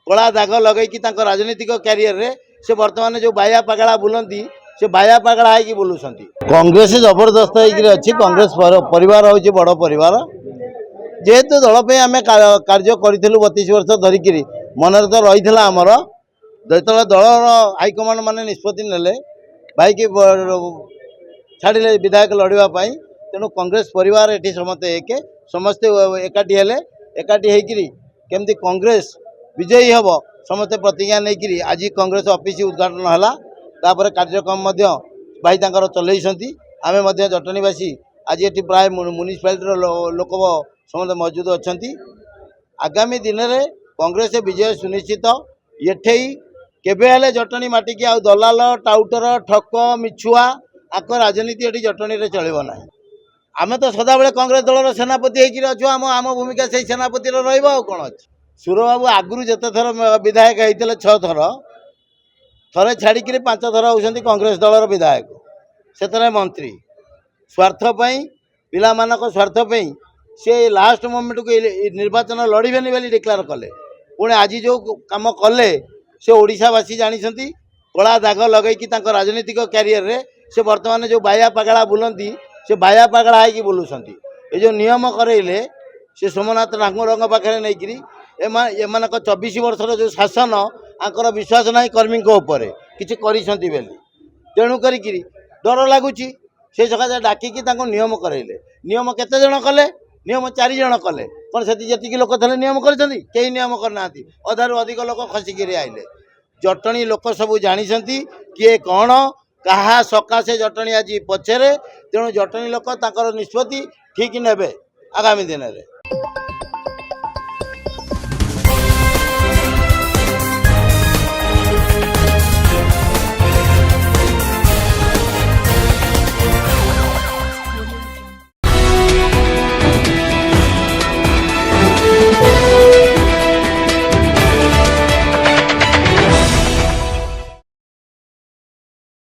कला दाग लगेकि राजनीतिक क्यारियर रे से बर्तमान जो बाया पागला बुलंती से बाया पागला है बुलूंट कांग्रेस जबरदस्त अच्छी कांग्रेस परिवार हूँ बड़ परिवार जेहेतु दल पे आम कार्य करूँ 32 वर्ष धरिकी मन तो रही आमर जो दल हाइकमांड मैंने निष्पत्ति नेले भाई की छाड़े विधायक लड़ाई तेणु कांग्रेस परिवार ये समस्ते एक समस्ते एकाठी हेले एकाठी होमती कांग्रेस विजयी हम समस्ते प्रतिज्ञा नहीं आज कांग्रेस ऑफिस उद्घाटन है तापर कार्यक्रम भाई चलई आम जटनीवासी आज ये प्राय म्युनिसिपालिटी लोक समस्त मौजूद अच्छा आगामी दिन में कांग्रेस विजय सुनिश्चित ये केबे जटनी माटिकी आ दलाल टाउटर ठक मिछुआ आक राजनीति ये जटनी में चलो ना आम तो सदाबे कांग्रेस दलर सेनापति होच्छू आम भूमिका से सेनापति रहा अच्छे सुरबाबू आगुरी जिते थर विधायक होते 6 थर थे छाड़ी 5 थर होती कांग्रेस दलर विधायक से मंत्री स्वार्थपाई पिला स्वार्थपाई से लास्ट मोमेंट को निर्वाचन लड़बेनि बोली डिक्लेयर कले पुणे आज जो कम कले से ओडिशावासी जानते कला दाग लगेकि राजनीतिक क्यारियर रे से बर्तमान जो बाया पागला बुलंती से बाया पागला है बुलूंट ये जो नियम करेले से सोमनाथ ठाकुर पाखे नहीं एम 24 वर्षर जो शासन आंकर विश्वास ना कर्मी किसी कर तेणु कर डर लगुच से सकाशे डाकिकी नियम करेले नियम केते जन कले नियम 4 जन कले कौन से लोक थे नियम कहीं नियम करना अधारू अधिक लोक खसिक आइले जटणी लोक सब जानते किए कौन कहा सकाशे जटणी आज पछरे तेणु जटणी लोक निष्पत्ति ठीक नेबे आगामी दिन में।